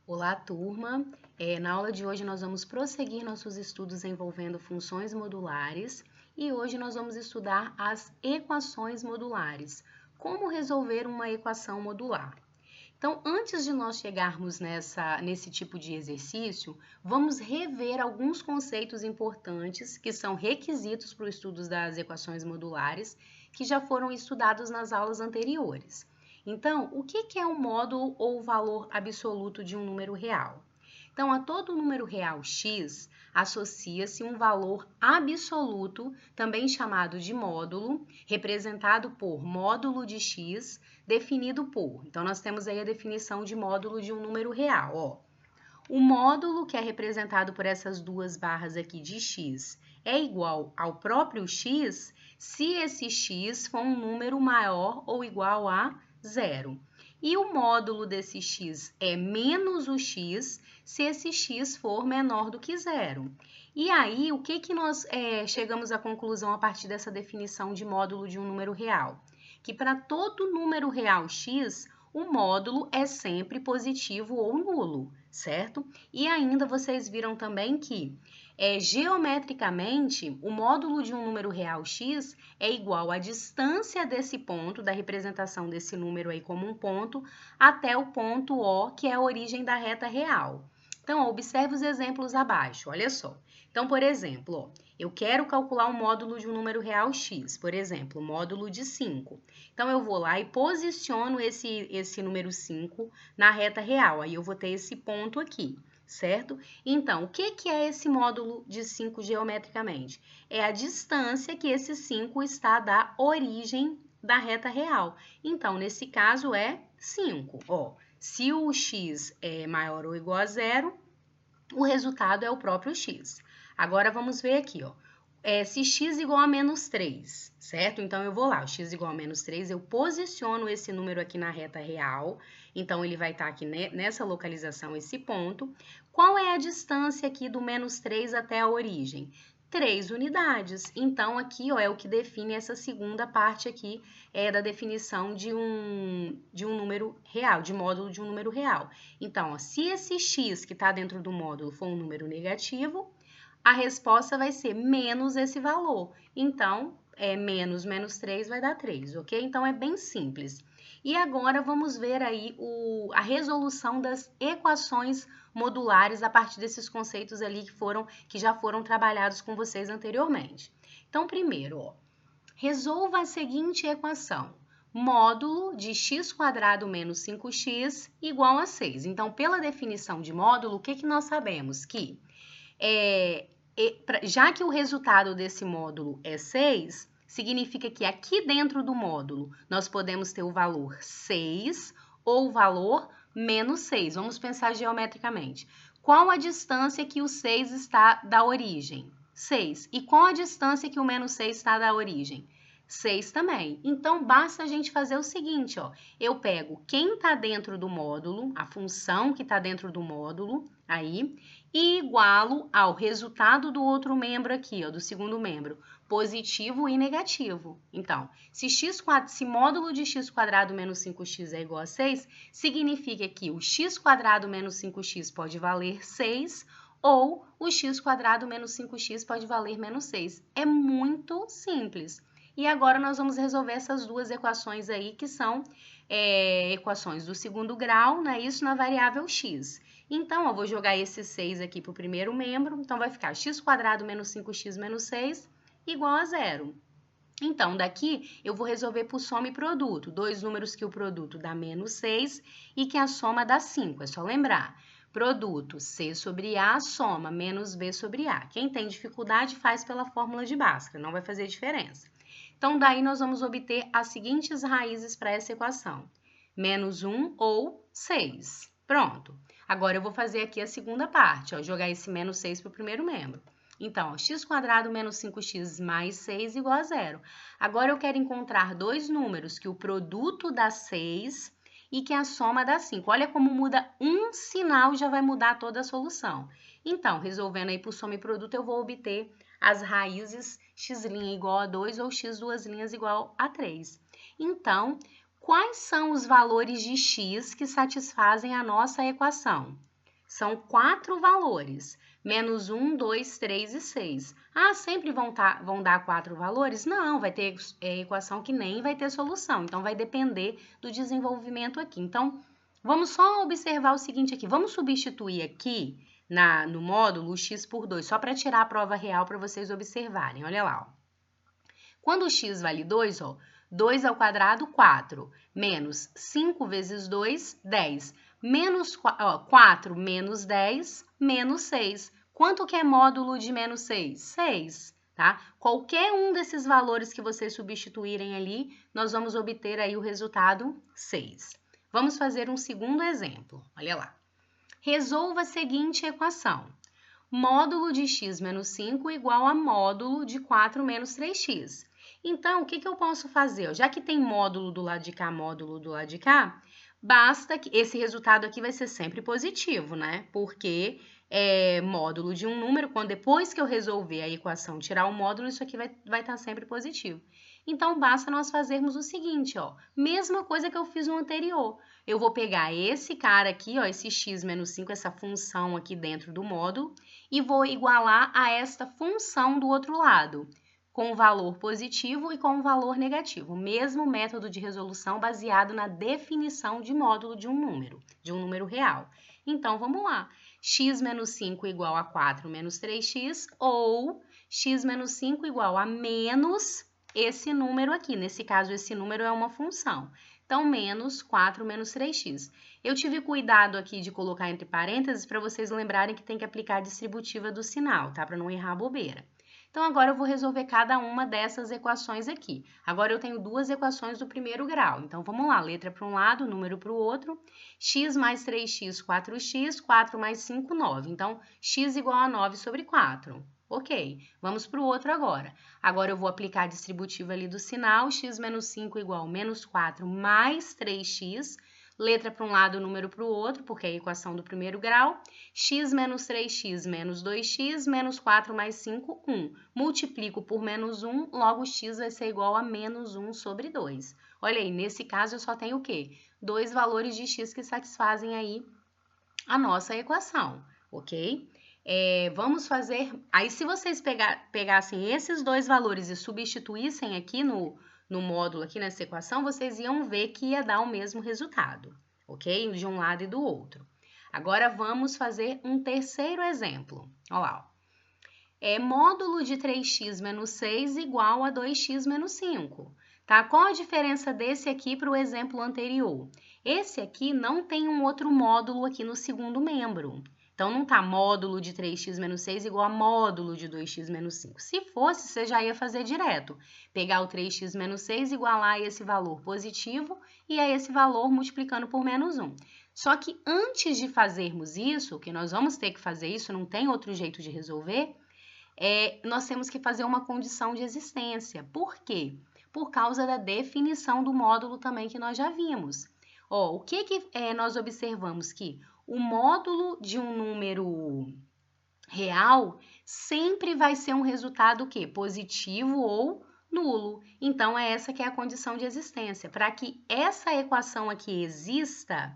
Olá, turma! Na aula de hoje nós vamos prosseguir nossos estudos envolvendo funções modulares e hoje nós vamos estudar as equações modulares. Como resolver uma equação modular? Então, antes de nós chegarmos nesse tipo de exercício, vamos rever alguns conceitos importantes que são requisitos para o estudo das equações modulares que já foram estudados nas aulas anteriores. Então, o que é um módulo ou valor absoluto de um número real? Então, a todo número real x associa-se um valor absoluto, também chamado de módulo, representado por módulo de x, definido por. Então, nós temos aí a definição de módulo de um número real. Ó. O módulo, que é representado por essas duas barras aqui de x, é igual ao próprio x se esse x for um número maior ou igual a zero. E o módulo desse x é menos o x se esse x for menor do que zero. E aí, o que nós chegamos à conclusão a partir dessa definição de módulo de um número real? Que para todo número real x, o módulo é sempre positivo ou nulo, certo? E ainda vocês viram também que geometricamente, o módulo de um número real x é igual à distância desse ponto, da representação desse número aí como um ponto, até o ponto O, que é a origem da reta real. Então, observe os exemplos abaixo, olha só. Então, por exemplo, ó, eu quero calcular o módulo de um número real x, por exemplo, o módulo de 5. Então, eu vou lá e posiciono esse número 5 na reta real, aí eu vou ter esse ponto aqui, certo? Então, o que é esse módulo de 5 geometricamente? É a distância que esse 5 está da origem da reta real. Então, nesse caso, é 5. Ó, se o x é maior ou igual a zero, o resultado é o próprio x. Agora, vamos ver aqui, ó. Se x igual a menos 3, certo? Então, eu vou lá, o x igual a menos 3, eu posiciono esse número aqui na reta real, então ele vai estar aqui nessa localização, esse ponto. Qual é a distância aqui do menos 3 até a origem? 3 unidades. Então, aqui ó, é o que define essa segunda parte aqui, da definição de um número real, de módulo de um número real. Então, ó, se esse x que está dentro do módulo for um número negativo, a resposta vai ser menos esse valor. Então, menos 3 vai dar 3, ok? Então, é bem simples. E agora, vamos ver aí a resolução das equações modulares a partir desses conceitos ali que já foram trabalhados com vocês anteriormente. Então, primeiro, ó, resolva a seguinte equação. Módulo de x² menos 5x igual a 6. Então, pela definição de módulo, o que nós sabemos? Que já que o resultado desse módulo é 6, significa que aqui dentro do módulo nós podemos ter o valor 6 ou o valor menos 6. Vamos pensar geometricamente. Qual a distância que o 6 está da origem? 6. E qual a distância que o menos 6 está da origem? 6 também. Então, basta a gente fazer o seguinte, ó. Eu pego quem está dentro do módulo, a função que está dentro do módulo, aí, e igualo ao resultado do outro membro aqui, ó, do segundo membro, positivo e negativo. Então, se módulo de x² menos 5x é igual a 6, significa que o x² menos 5x pode valer 6, ou o x² menos 5x pode valer menos 6. É muito simples. E agora nós vamos resolver essas duas equações aí, que são equações do segundo grau, né? Isso na variável x. Então, eu vou jogar esse 6 aqui para o primeiro membro, então vai ficar x² menos 5x menos 6 igual a 0. Então, daqui eu vou resolver por soma e produto, dois números que o produto dá menos 6 e que a soma dá 5, é só lembrar. Produto C sobre A, soma menos B sobre A. Quem tem dificuldade faz pela fórmula de Bhaskara, não vai fazer diferença. Então, daí nós vamos obter as seguintes raízes para essa equação. Menos 1 ou 6. Pronto. Agora, eu vou fazer aqui a segunda parte, ó, jogar esse menos 6 para o primeiro membro. Então, x² menos 5x mais 6 igual a 0. Agora, eu quero encontrar dois números que o produto dá 6 e que a soma dá 5. Olha como muda um sinal, já vai mudar toda a solução. Então, resolvendo aí por soma e produto, eu vou obter as raízes x' igual a 2 ou x duas linhas igual a 3. Então, quais são os valores de x que satisfazem a nossa equação? São 4 valores. Menos 1, 2, 3 e 6. Ah, sempre vão dar 4 valores? Não, vai ter equação que nem vai ter solução. Então, vai depender do desenvolvimento aqui. Então, vamos só observar o seguinte aqui. Vamos substituir aqui no módulo o x por 2, só para tirar a prova real para vocês observarem. Olha lá, ó. Quando o x vale 2, ó, 2 ao quadrado, 4. Menos 5 vezes 2, 10. Menos 4 menos 10, menos 6. Quanto que é módulo de menos 6? 6, tá? Qualquer um desses valores que vocês substituírem ali, nós vamos obter aí o resultado 6. Vamos fazer um segundo exemplo. Olha lá. Resolva a seguinte equação. Módulo de x menos 5 igual a módulo de 4 menos 3x. Então, o que eu posso fazer? Já que tem módulo do lado de cá, módulo do lado de cá, basta que esse resultado aqui vai ser sempre positivo, né? Porque é módulo de um número, quando depois que eu resolver a equação tirar o módulo, isso aqui vai estar sempre positivo. Então, basta nós fazermos o seguinte, ó, mesma coisa que eu fiz no anterior. Eu vou pegar esse cara aqui, ó, esse x menos 5, essa função aqui dentro do módulo, e vou igualar a esta função do outro lado, com o valor positivo e com o valor negativo. O mesmo método de resolução baseado na definição de módulo de um número real. Então, vamos lá. X menos 5 igual a 4 menos 3x, ou x menos 5 igual a menos esse número aqui. Nesse caso, esse número é uma função. Então, menos 4 menos 3x. Eu tive cuidado aqui de colocar entre parênteses para vocês lembrarem que tem que aplicar a distributiva do sinal, tá? Para não errar a bobeira. Então, agora eu vou resolver cada uma dessas equações aqui. Agora, eu tenho duas equações do primeiro grau. Então, vamos lá. Letra para um lado, número para o outro. X mais 3x, 4x. 4 mais 5, 9. Então, x igual a 9 sobre 4. Ok. Vamos para o outro agora. Agora, eu vou aplicar a distributiva ali do sinal. X menos 5 igual a menos 4 mais 3x. Letra para um lado, número para o outro, porque é a equação do primeiro grau. X menos 3x menos 2x, menos 4 mais 5, 1. Multiplico por menos 1, logo x vai ser igual a menos 1 sobre 2. Olha aí, nesse caso eu só tenho o quê? Dois valores de x que satisfazem aí a nossa equação, ok? Vamos fazer... Aí, se vocês pegassem esses dois valores e substituíssem aqui no módulo, aqui nessa equação, vocês iam ver que ia dar o mesmo resultado, ok? De um lado e do outro. Agora, vamos fazer um terceiro exemplo. Olha lá, ó. Módulo de 3x menos 6 igual a 2x menos 5. Tá? Qual a diferença desse aqui para o exemplo anterior? Esse aqui não tem um outro módulo aqui no segundo membro. Então, não tá módulo de 3x menos 6 igual a módulo de 2x menos 5. Se fosse, você já ia fazer direto. Pegar o 3x menos 6, igualar a esse valor positivo e a esse valor multiplicando por menos 1. Só que antes de fazermos isso, que nós vamos ter que fazer isso, não tem outro jeito de resolver, nós temos que fazer uma condição de existência. Por quê? Por causa da definição do módulo também que nós já vimos. Ó, o que nós observamos? Que o módulo de um número real sempre vai ser um resultado o quê? Positivo ou nulo. Então, essa que é a condição de existência. Para que essa equação aqui exista,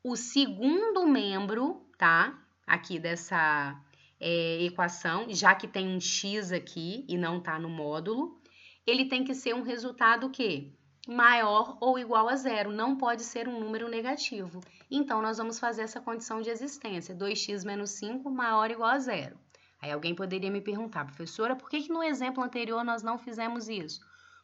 o segundo membro, tá? Aqui dessa equação, já que tem um x aqui e não tá no módulo, ele tem que ser um resultado o quê? Maior ou igual a zero, não pode ser um número negativo. Então, nós vamos fazer essa condição de existência, 2x menos 5 maior ou igual a zero. Aí alguém poderia me perguntar, professora, por que no exemplo anterior nós não fizemos isso?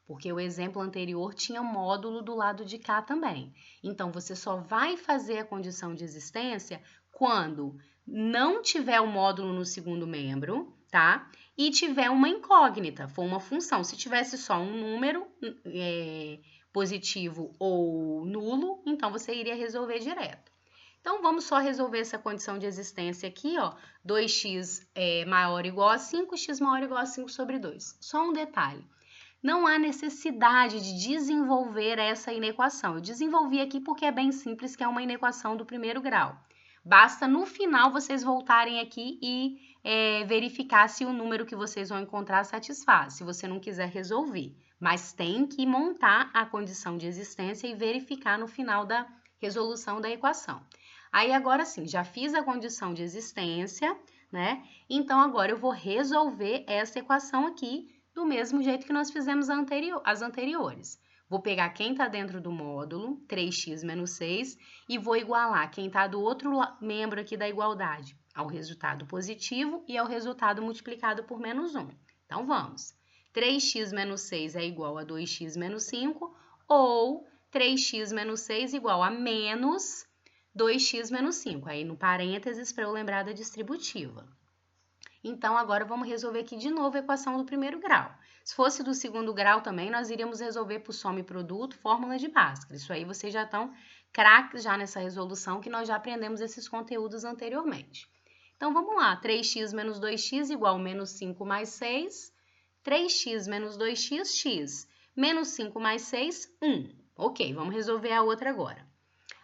Porque o exemplo anterior tinha módulo do lado de cá também. Então, você só vai fazer a condição de existência quando não tiver o módulo no segundo membro, tá? E tiver uma incógnita, for uma função. Se tivesse só um número positivo ou nulo, então você iria resolver direto. Então, vamos só resolver essa condição de existência aqui, ó. 2x maior ou igual a 5, x maior ou igual a 5 sobre 2. Só um detalhe. Não há necessidade de desenvolver essa inequação. Eu desenvolvi aqui porque é bem simples, que é uma inequação do primeiro grau. Basta, no final, vocês voltarem aqui e verificar se o número que vocês vão encontrar satisfaz, se você não quiser resolver. Mas tem que montar a condição de existência e verificar no final da resolução da equação. Aí agora sim, já fiz a condição de existência, né? Então agora eu vou resolver essa equação aqui do mesmo jeito que nós fizemos as anteriores. Vou pegar quem está dentro do módulo, 3x menos 6, e vou igualar quem está do outro membro aqui da igualdade, ao resultado positivo e ao resultado multiplicado por menos 1. Então, vamos. 3x menos 6 é igual a 2x menos 5, ou 3x menos 6 igual a menos 2x menos 5. Aí, no parênteses, para eu lembrar da distributiva. Então, agora vamos resolver aqui de novo a equação do primeiro grau. Se fosse do segundo grau também, nós iríamos resolver por soma e produto, fórmula de Bhaskara. Isso aí vocês já estão craques já nessa resolução, que nós já aprendemos esses conteúdos anteriormente. Então, vamos lá. 3x menos 2x igual a menos 5 mais 6. 3x menos 2x, x. Menos 5 mais 6, 1. Ok, vamos resolver a outra agora.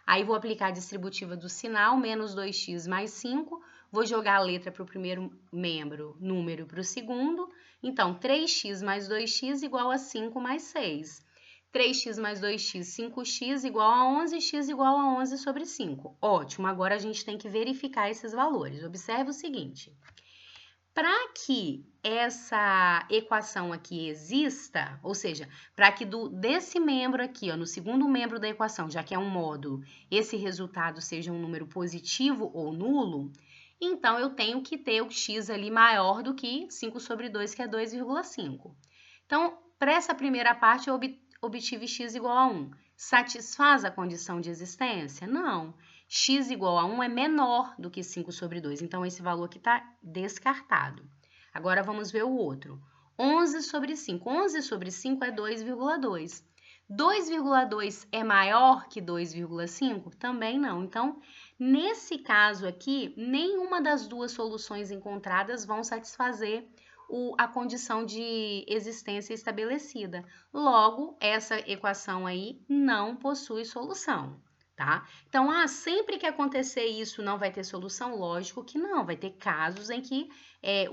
Aí, vou aplicar a distributiva do sinal, menos 2x mais 5. Vou jogar a letra para o primeiro membro, número para o segundo. Então, 3x mais 2x igual a 5 mais 6. 3x mais 2x, 5x igual a 11, x igual a 11 sobre 5. Ótimo, agora a gente tem que verificar esses valores. Observe o seguinte. Para que essa equação aqui exista, ou seja, para que desse membro aqui, ó, no segundo membro da equação, já que é um módulo, esse resultado seja um número positivo ou nulo, então eu tenho que ter o x ali maior do que 5 sobre 2, que é 2,5. Então, para essa primeira parte, eu obtive x igual a 1. Satisfaz a condição de existência? Não. X igual a 1 é menor do que 5 sobre 2, então esse valor aqui está descartado. Agora vamos ver o outro. 11 sobre 5. 11 sobre 5 é 2,2. 2,2 é maior que 2,5? Também não. Então, nesse caso aqui, nenhuma das duas soluções encontradas vão satisfazer a condição de existência estabelecida. Logo, essa equação aí não possui solução, tá? Então, sempre que acontecer isso não vai ter solução? Lógico que não, vai ter casos em que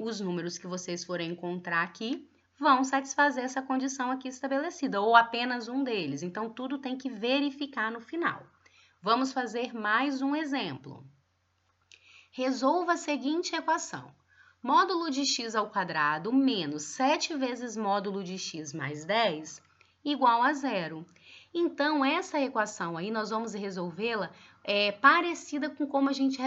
os números que vocês forem encontrar aqui vão satisfazer essa condição aqui estabelecida, ou apenas um deles. Então, tudo tem que verificar no final. Vamos fazer mais um exemplo. Resolva a seguinte equação. Módulo de x ao quadrado menos 7 vezes módulo de x mais 10 igual a 0. Então, essa equação aí, nós vamos resolvê-la parecida com como a gente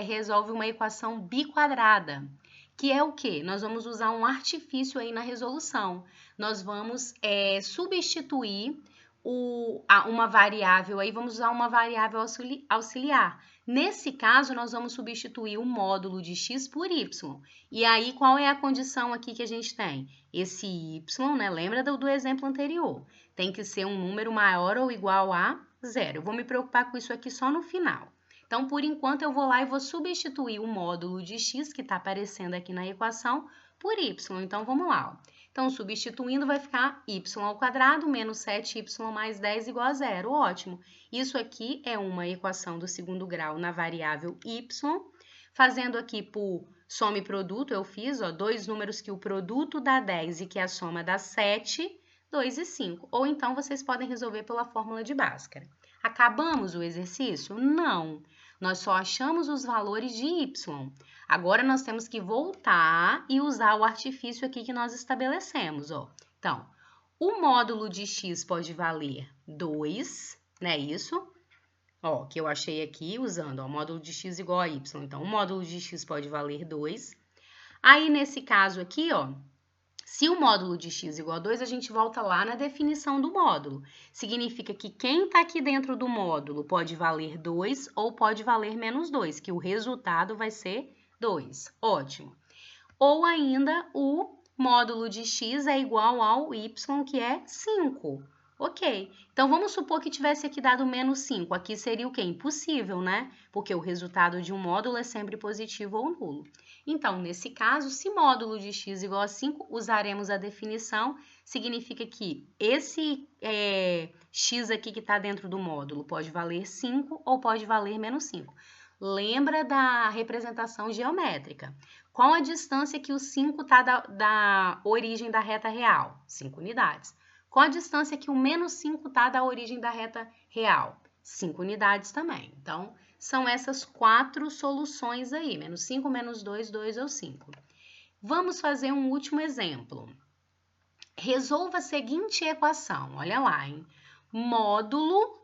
resolve uma equação biquadrada, que é o quê? Nós vamos usar um artifício aí na resolução. Nós vamos substituir uma variável aí, vamos usar uma variável auxiliar. Nesse caso, nós vamos substituir o módulo de x por y. E aí, qual é a condição aqui que a gente tem? Esse y, né? Lembra do exemplo anterior? Tem que ser um número maior ou igual a 0. Eu vou me preocupar com isso aqui só no final. Então, por enquanto, eu vou lá e vou substituir o módulo de x, que está aparecendo aqui na equação, por y. Então, vamos lá. Ó. Então, substituindo, vai ficar y ao quadrado menos 7y mais 10 igual a 0. Ótimo. Isso aqui é uma equação do segundo grau na variável y. Fazendo aqui por soma e produto, eu fiz dois números que o produto dá 10 e que a soma dá 7, 2 e 5. Ou então, vocês podem resolver pela fórmula de Bhaskara. Acabamos o exercício? Não. Nós só achamos os valores de y. Agora, nós temos que voltar e usar o artifício aqui que nós estabelecemos. Ó. Então, o módulo de x pode valer 2, não é isso? Ó, que eu achei aqui usando o módulo de x igual a y. Então, o módulo de x pode valer 2. Aí, nesse caso aqui, ó, se o módulo de x igual a 2, a gente volta lá na definição do módulo. Significa que quem está aqui dentro do módulo pode valer 2 ou pode valer menos 2, que o resultado vai ser 2. Ótimo. Ou ainda o módulo de x é igual ao y, que é 5. Ok. Então, vamos supor que tivesse aqui dado menos 5. Aqui seria o quê? Impossível, né? Porque o resultado de um módulo é sempre positivo ou nulo. Então, nesse caso, se módulo de x igual a 5, usaremos a definição. Significa que esse x aqui que está dentro do módulo pode valer 5 ou pode valer menos 5. Lembra da representação geométrica. Qual a distância que o 5 está da origem da reta real? 5 unidades. Qual a distância que o menos 5 está da origem da reta real? 5 unidades também. Então, são essas 4 soluções aí, menos 5, menos 2, 2 ou 5. Vamos fazer um último exemplo. Resolva a seguinte equação, olha lá, hein? Módulo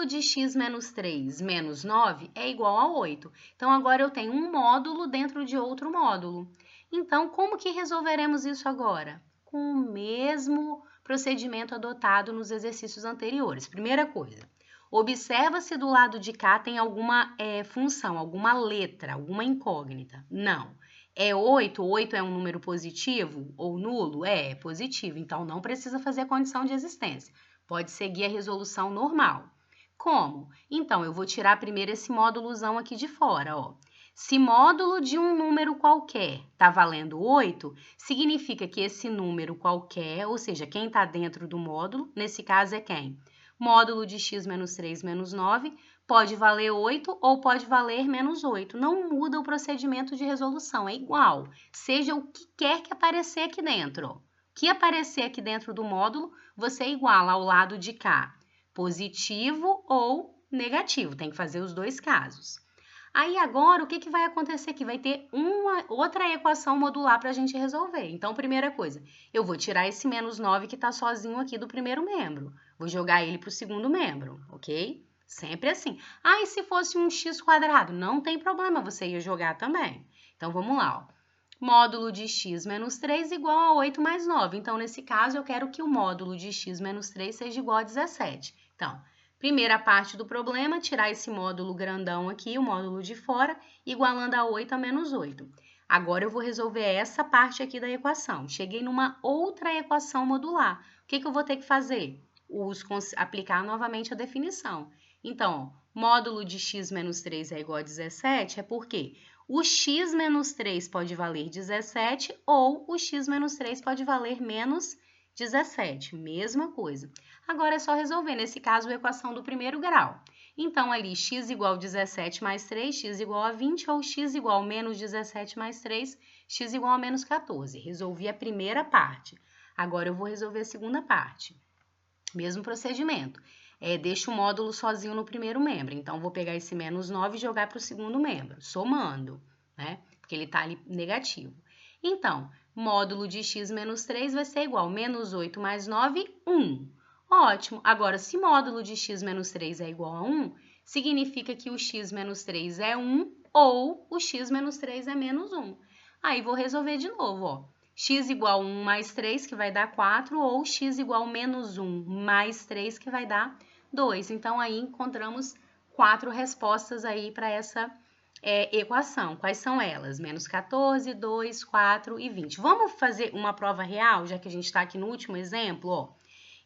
de x menos 3 menos 9 é igual a 8. Então, agora eu tenho um módulo dentro de outro módulo. Então, como que resolveremos isso agora? Com o mesmo procedimento adotado nos exercícios anteriores. Primeira coisa, observa se do lado de cá tem alguma função, alguma letra, alguma incógnita. Não. É 8? 8 é um número positivo ou nulo? É positivo, então não precisa fazer a condição de existência. Pode seguir a resolução normal. Como? Então, eu vou tirar primeiro esse módulozão aqui de fora, ó. Se módulo de um número qualquer está valendo 8, significa que esse número qualquer, ou seja, quem está dentro do módulo, nesse caso é quem? Módulo de x menos 3 menos 9 pode valer 8 ou pode valer menos 8. Não muda o procedimento de resolução, é igual. Seja o que quer que aparecer aqui dentro. O que aparecer aqui dentro do módulo, você iguala ao lado de cá, positivo ou negativo. Tem que fazer os dois casos. Aí agora, o que vai acontecer aqui? Vai ter outra equação modular para a gente resolver. Então, primeira coisa, eu vou tirar esse menos 9 que está sozinho aqui do primeiro membro. Vou jogar ele para o segundo membro, ok? Sempre assim. Ah, e se fosse um x quadrado? Não tem problema, você ia jogar também. Então, vamos lá, ó. Módulo de x menos 3 igual a 8 mais 9. Então, nesse caso, eu quero que o módulo de x menos 3 seja igual a 17. Então, primeira parte do problema, tirar esse módulo grandão aqui, o módulo de fora, igualando a 8 a menos 8. Agora, eu vou resolver essa parte aqui da equação. Cheguei numa outra equação modular. O que eu vou ter que fazer? Aplicar novamente a definição. Então, ó, módulo de x menos 3 é igual a 17, é porque o x menos 3 pode valer 17 ou o x menos 3 pode valer menos 17, mesma coisa. Agora é só resolver, nesse caso, a equação do primeiro grau. Então, ali, x igual a 17 mais 3, x igual a 20, ou x igual a menos 17 mais 3, x igual a menos 14. Resolvi a primeira parte. Agora, eu vou resolver a segunda parte. Mesmo procedimento. Deixa o módulo sozinho no primeiro membro. Então, vou pegar esse menos 9 e jogar para o segundo membro, somando, né? Porque ele está ali negativo. Então, módulo de x menos 3 vai ser igual a menos 8 mais 9, 1. Ótimo! Agora, se módulo de x menos 3 é igual a 1, significa que o x menos 3 é 1 ou o x menos 3 é menos 1. Aí, vou resolver de novo, ó. X igual a 1 mais 3, que vai dar 4, ou x igual a menos 1 mais 3, que vai dar 2. Então, aí encontramos 4 respostas aí para essa equação. Quais são elas? Menos 14, 2, 4 e 20. Vamos fazer uma prova real, já que a gente está aqui no último exemplo, ó.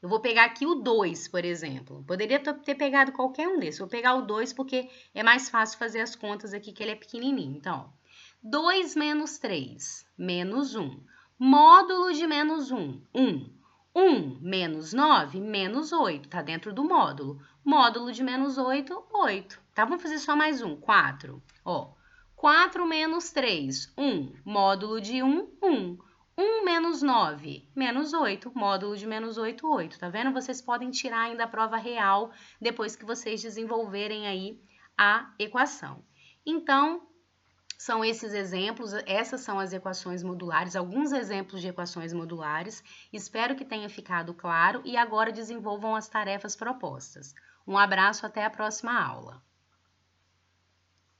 Eu vou pegar aqui o 2, por exemplo. Poderia ter pegado qualquer um desses. Vou pegar o 2 porque é mais fácil fazer as contas aqui, que ele é pequenininho. Então, ó, 2 menos 3, menos 1. Módulo de menos 1, 1. 1 menos 9, menos 8. Está dentro do módulo. Módulo de menos 8, 8. Tá, vamos fazer só mais um, 4. Ó, 4 menos 3, 1. Módulo de 1, 1. 1 menos 9, menos 8. Módulo de menos 8, 8. Tá vendo? Vocês podem tirar ainda a prova real depois que vocês desenvolverem aí a equação. Então, são esses exemplos, essas são as equações modulares, alguns exemplos de equações modulares. Espero que tenha ficado claro e agora desenvolvam as tarefas propostas. Um abraço, até a próxima aula.